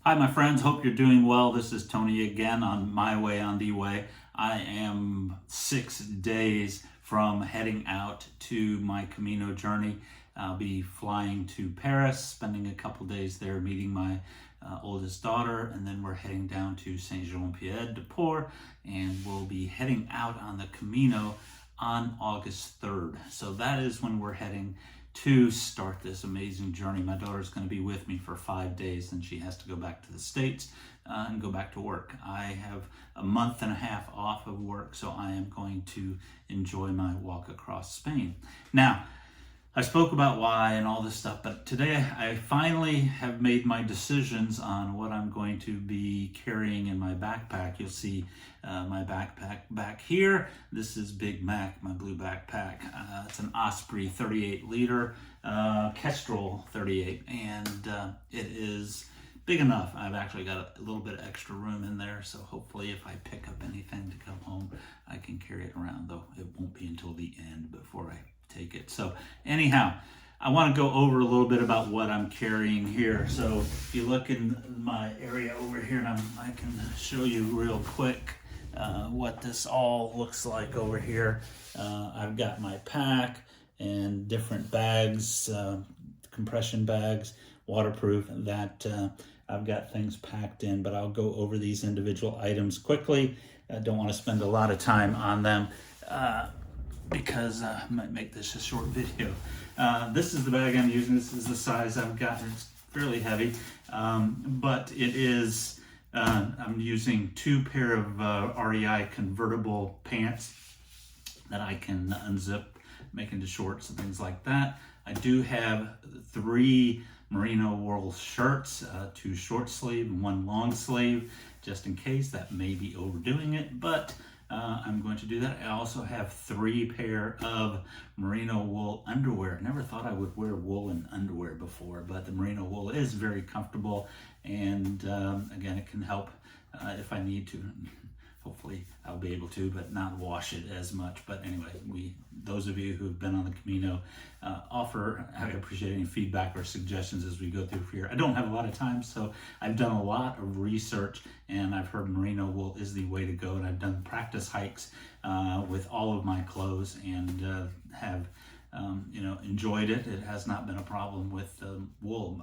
Hi, my friends. Hope you're doing well. This is Tony again on My Way on the Way. I am 6 days from heading out to my Camino journey. I'll be flying to Paris, spending a couple days there, meeting my oldest daughter, and then we're heading down to Saint-Jean-Pied-de-Port, and we'll be heading out on the Camino on August 3rd. So that is when we're heading to start this amazing journey. My daughter's going to be with me for 5 days, and she has to go back to the States and go back to work. I have a month and a half off of work, so I am going to enjoy my walk across Spain. Now, I spoke about why and all this stuff, but today I finally have made my decisions on what I'm going to be carrying in my backpack. You'll see my backpack back here. This is Big Mac, my blue backpack. It's an Osprey 38 liter, Kestrel 38, and it is big enough. I've actually got a little bit of extra room in there, so hopefully if I pick up anything to come home, I can carry it around, though it won't be until the end before I take it. So anyhow, I want to go over a little bit about what I'm carrying here. So if you look in my area over here, and I can show you real quick what this all looks like over here. I've got my pack and different bags, compression bags, waterproof, that I've got things packed in, but I'll go over these individual items quickly. I don't want to spend a lot of time on them because I might make this a short video. This is the bag I'm using. This is the size I've got. It's fairly heavy, but it is, I'm using 2 pair of REI convertible pants that I can unzip, make into shorts and things like that. I do have 3 merino wool shirts, 2 short sleeve and 1 long sleeve, just in case. That may be overdoing it, but I'm going to do that. I also have 3 pair of merino wool underwear. Never thought I would wear woolen underwear before, but the merino wool is very comfortable, and again, it can help if I need to. Hopefully I'll be able to, but not wash it as much. But anyway, those of you who've been on the Camino, I appreciate any feedback or suggestions as we go through here. I don't have a lot of time, so I've done a lot of research, and I've heard merino wool is the way to go, and I've done practice hikes with all of my clothes, and have enjoyed it. It has not been a problem with wool.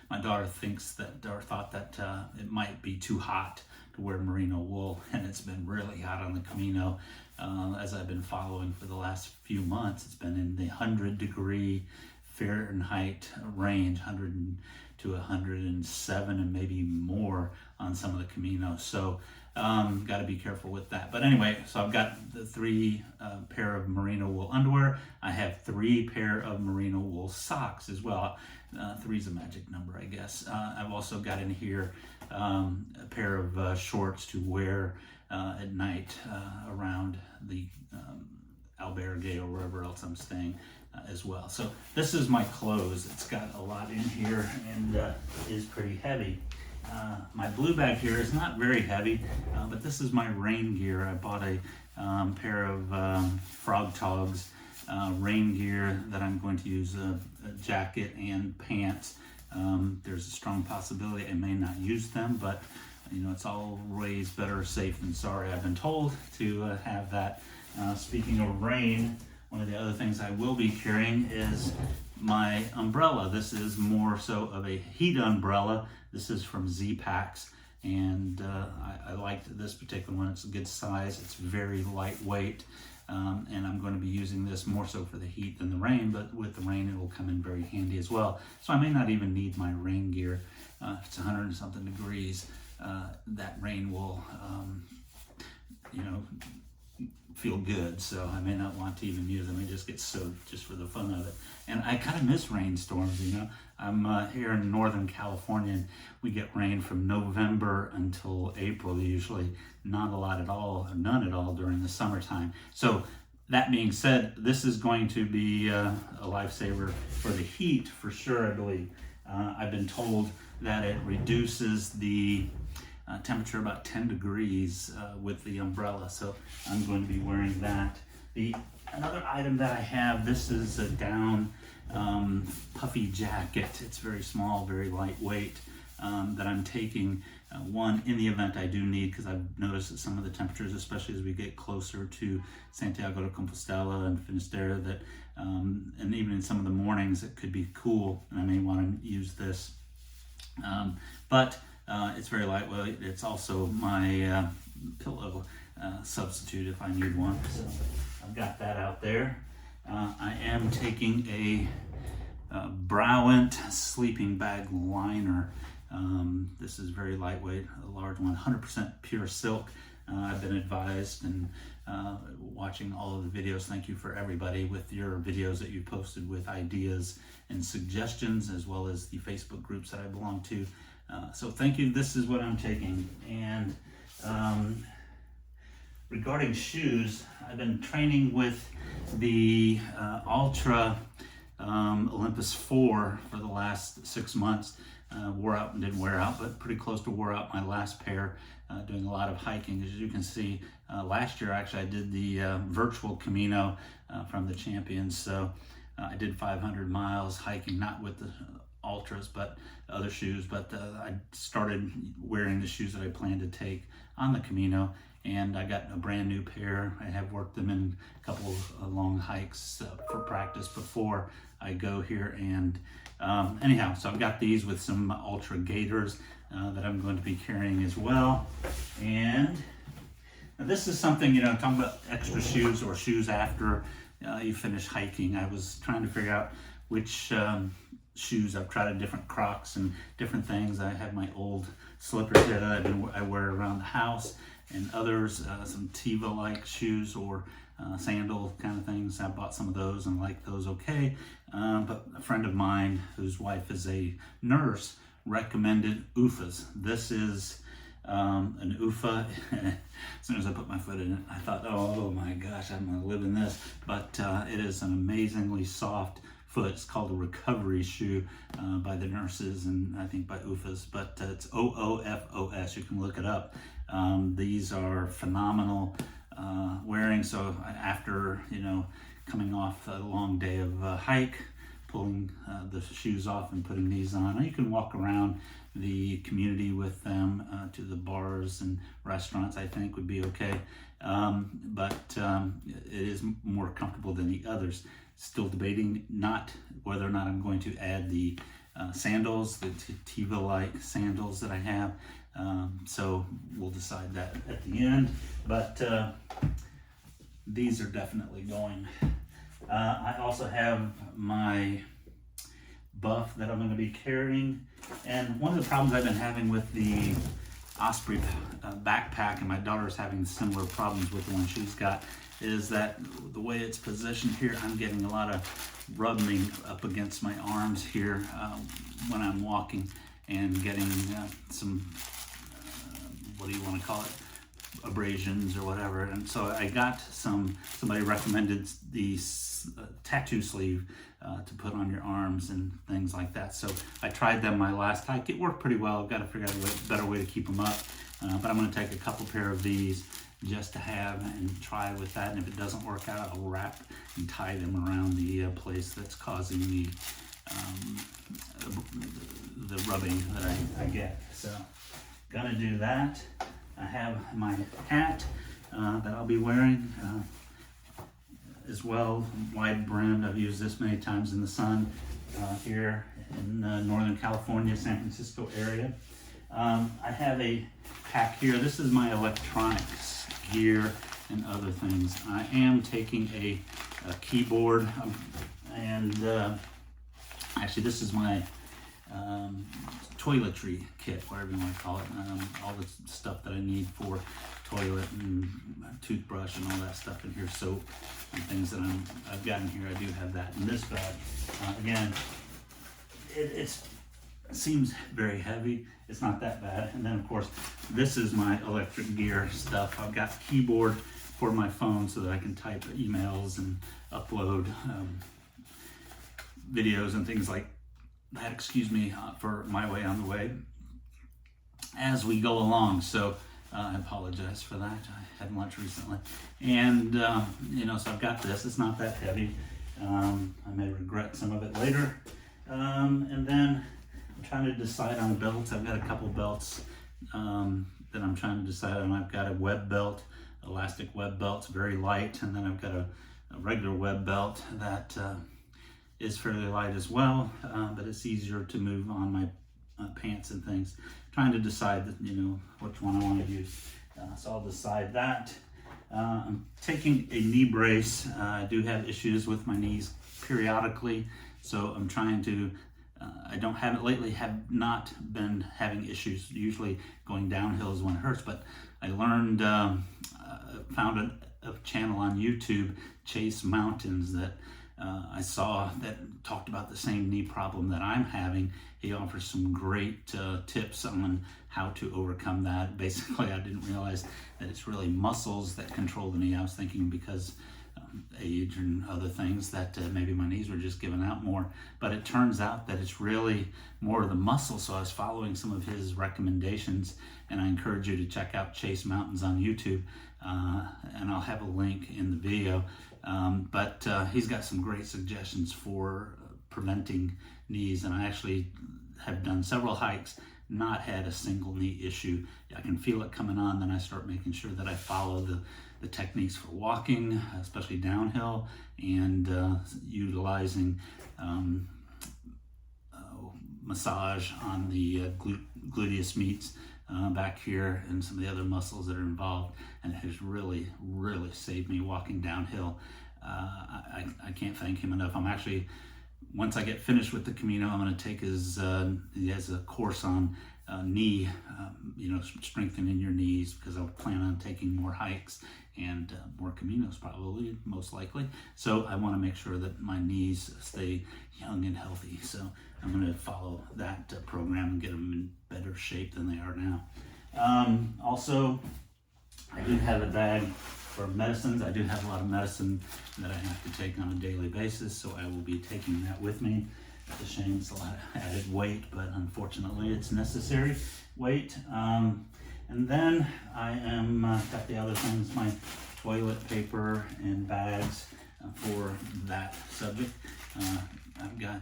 My daughter thought that it might be too hot to wear merino wool, and it's been really hot on the Camino. As I've been following for the last few months, it's been in the 100-degree Fahrenheit range, 100 to 107 and maybe more on some of the Camino. So got to be careful with that. But anyway, so I've got the 3 pair of merino wool underwear. I have 3 pair of merino wool socks as well. 3 is a magic number, I guess. I've also got in here a pair of shorts to wear at night around the albergue or wherever else I'm staying as well. So this is my clothes. It's got a lot in here, and is pretty heavy. My blue bag here is not very heavy, but this is my rain gear. I bought a pair of Frog Togs rain gear that I'm going to use a jacket and pants. There's a strong possibility I may not use them, but it's always better safe than sorry, I've been told, to have that. Speaking of rain, one of the other things I will be carrying is my umbrella. This is more so of a heat umbrella. This is from Z-Packs, and I liked this particular one. It's a good size. It's very lightweight, and I'm going to be using this more so for the heat than the rain, but with the rain it will come in very handy as well. So I may not even need my rain gear. If it's 100 and something degrees, that rain will feel good, so I may not want to even use them. I just get soaked just for the fun of it. And I kind of miss rainstorms. I'm here in Northern California, and we get rain from November until April usually. Not a lot at all, or none at all during the summertime. So that being said, this is going to be a lifesaver for the heat for sure, I believe. I've been told that it reduces the temperature about 10 degrees with the umbrella, so I'm going to be wearing that. Another item that I have, this is a down puffy jacket. It's very small, very lightweight. that I'm taking. One, in the event I do need, because I've noticed that some of the temperatures, especially as we get closer to Santiago de Compostela and Finisterre, that and even in some of the mornings it could be cool, and I may want to use this. But it's very lightweight. It's also my pillow substitute if I need one. So I've got that out there. I am taking a Browant sleeping bag liner. This is very lightweight, a large one, 100% pure silk. I've been advised, and watching all of the videos, thank you for everybody with your videos that you posted with ideas and suggestions, as well as the Facebook groups that I belong to. So thank you. This is what I'm taking. And regarding shoes, I've been training with the Ultra Olympus 4 for the last 6 months. Wore out and didn't wear out, but pretty close to wore out my last pair, doing a lot of hiking. As you can see, last year actually I did the virtual Camino from the Champions, so I did 500 miles hiking, not with the Ultras, but other shoes, but I started wearing the shoes that I plan to take on the Camino, and I got a brand new pair. I have worked them in a couple of long hikes for practice before I go here, and anyhow, so I've got these with some Ultra Gators that I'm going to be carrying as well. And this is something, you know, talking about extra shoes or shoes after you finish hiking. I was trying to figure out which shoes. I've tried different Crocs and different things. I have my old slippers that I wear around the house, and others, some Teva-like shoes or sandal kind of things. I bought some of those and like those okay. But a friend of mine whose wife is a nurse recommended Oufas. This is an Oufa. As soon as I put my foot in it, I thought, oh my gosh, I'm gonna live in this. But it is an amazingly soft foot. It's called a recovery shoe by the nurses, and I think by Oufas, but it's Oofos. You can look it up. These are phenomenal wearing. So after, you know, coming off a long day of hike, pulling the shoes off and putting these on, you can walk around the community with them to the bars and restaurants, I think would be okay. But it is more comfortable than the others. Still debating whether or not I'm going to add the sandals, the Teva-like sandals that I have. So we'll decide that at the end. But these are definitely going. I also have my buff that I'm going to be carrying. And one of the problems I've been having with the Osprey backpack, and my daughter's having similar problems with the one she's got, is that the way it's positioned here, I'm getting a lot of rubbing up against my arms here when I'm walking, and getting some, what do you want to call it, abrasions or whatever. And so I got somebody recommended these tattoo sleeve to put on your arms and things like that. So I tried them my last hike. It worked pretty well. I've got to figure out a better way to keep them up. But I'm going to take a couple pair of these just to have and try with that. And if it doesn't work out, I'll wrap and tie them around the place that's causing the rubbing that I get. So gonna do that. I have my hat that I'll be wearing as well, wide brimmed. I've used this many times in the sun here in Northern California, San Francisco area. I have a pack here. This is my electronics gear and other things. I am taking a keyboard, and actually this is my toiletry kit, whatever you want to call it. All the stuff that I need for toilet and toothbrush and all that stuff in here, soap and things that I've got in here. I do have that in this bag. Again, it seems very heavy. It's not that bad. And then of course, this is my electric gear stuff. I've got a keyboard for my phone so that I can type emails and upload videos and things like that, excuse me, for my way on the way as we go along. So I apologize for that. I had lunch recently, and you know, so I've got this. It's not that heavy. I may regret some of it later. And then I'm trying to decide on belts. I've got a couple belts that I'm trying to decide on. I've got a web belt, elastic web belt, it's very light, and then I've got a regular web belt that is fairly light as well, but it's easier to move on my pants and things. Trying to decide, which one I want to use. So I'll decide that. I'm taking a knee brace. I do have issues with my knees periodically, so I'm trying to, I don't have it lately, have not been having issues. Usually going downhill is when it hurts, but I learned, found a channel on YouTube, Chase Mountains, that I saw that talked about the same knee problem that I'm having. He offers some great tips on how to overcome that. Basically, I didn't realize that it's really muscles that control the knee. I was thinking because age and other things that maybe my knees were just giving out more, but it turns out that it's really more of the muscle. So I was following some of his recommendations, and I encourage you to check out Chase Mountains on YouTube, and I'll have a link in the video. But he's got some great suggestions for preventing knees, and I actually have done several hikes, not had a single knee issue. I can feel it coming on, then I start making sure that I follow the techniques for walking, especially downhill, and utilizing massage on the gluteus medius back here and some of the other muscles that are involved, and it has really saved me walking downhill. I can't thank him enough. I'm actually, once I get finished with the Camino, I'm going to take his, he has a course on knee, strengthening your knees, because I plan on taking more hikes and more Caminos probably, most likely. So I want to make sure that my knees stay young and healthy. So I'm going to follow that program and get them in better shape than they are now. Also, I do have a bag for medicines. I do have a lot of medicine that I have to take on a daily basis, so I will be taking that with me. It's a shame it's a lot of added weight, but unfortunately it's necessary weight. And then I am got the other things, my toilet paper and bags for that subject. I've got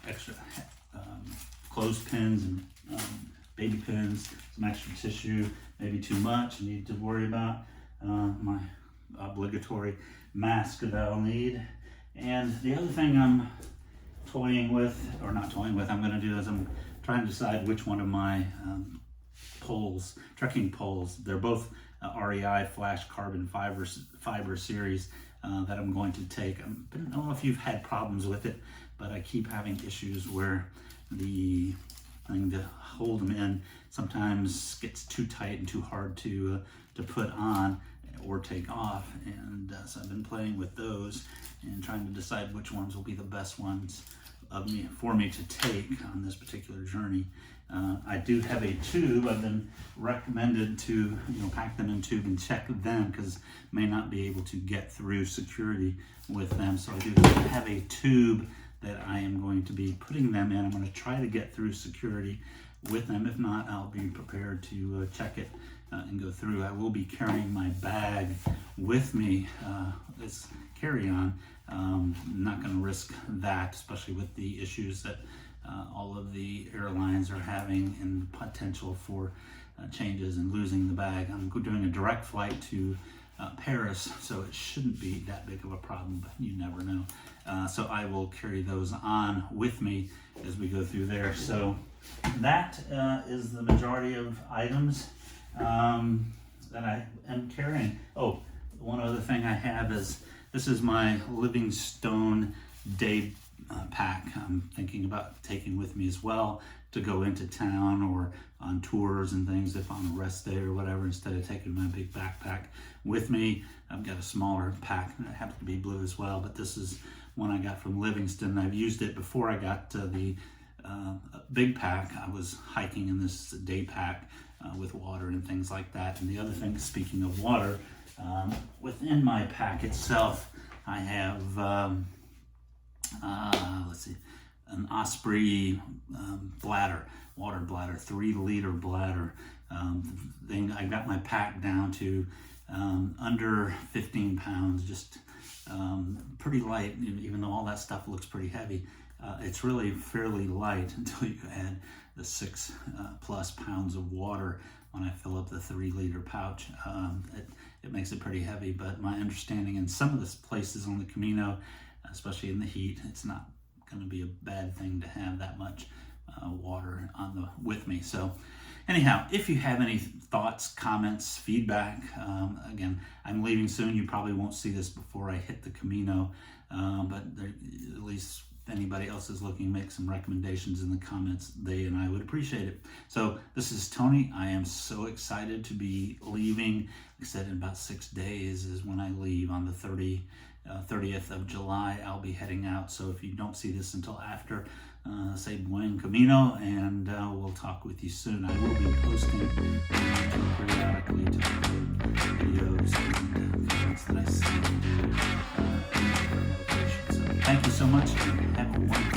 extra clothespins and baby pins, some extra tissue, maybe too much I need to worry about. My obligatory mask that I'll need. And the other thing I'm toying with, or not toying with, I'm going to do is I'm trying to decide which one of my poles, trekking poles, they're both REI Flash Carbon Fiber series that I'm going to take. I don't know if you've had problems with it, but I keep having issues where the thing to hold them in sometimes gets too tight and too hard to put on or take off, and so I've been playing with those and trying to decide which ones will be the best ones for me to take on this particular journey. I do have a tube. I've been recommended to pack them in tube and check them, because may not be able to get through security with them. So I do have a tube that I am going to be putting them in. I'm going to try to get through security with them. If not, I'll be prepared to check it and go through. I will be carrying my bag with me. It's carry-on. I'm not going to risk that, especially with the issues that all of the airlines are having and potential for changes and losing the bag. I'm doing a direct flight to Paris, so it shouldn't be that big of a problem, but you never know. So I will carry those on with me as we go through there. So that is the majority of items that I am carrying. Oh, one other thing I have is, this is my Livingstone day pack. I'm thinking about taking with me as well to go into town or on tours and things, if on a rest day or whatever, instead of taking my big backpack with me. I've got a smaller pack that happens to be blue as well, but this is one I got from Livingston. I've used it before I got the big pack. I was hiking in this day pack with water and things like that. And the other thing, speaking of water, within my pack itself, I have, let's see, an Osprey bladder, water bladder, 3-liter bladder thing. I got my pack down to under 15 pounds, just pretty light, even though all that stuff looks pretty heavy. It's really fairly light until you add the 6 plus pounds of water when I fill up the 3-liter pouch. It makes it pretty heavy, but my understanding in some of the places on the Camino, especially in the heat, it's not going to be a bad thing to have that much water with me. So anyhow, if you have any thoughts, comments, feedback, again, I'm leaving soon. You probably won't see this before I hit the Camino, but at least if anybody else is looking, make some recommendations in the comments. They and I would appreciate it. So this is Tony. I am so excited to be leaving. Like I said, in about 6 days is when I leave. On the 30th of July, I'll be heading out. So if you don't see this until after, say Buen Camino, and we'll talk with you soon. I will be posting periodically to videos and comments that I see. So thank you so much, and have a wonderful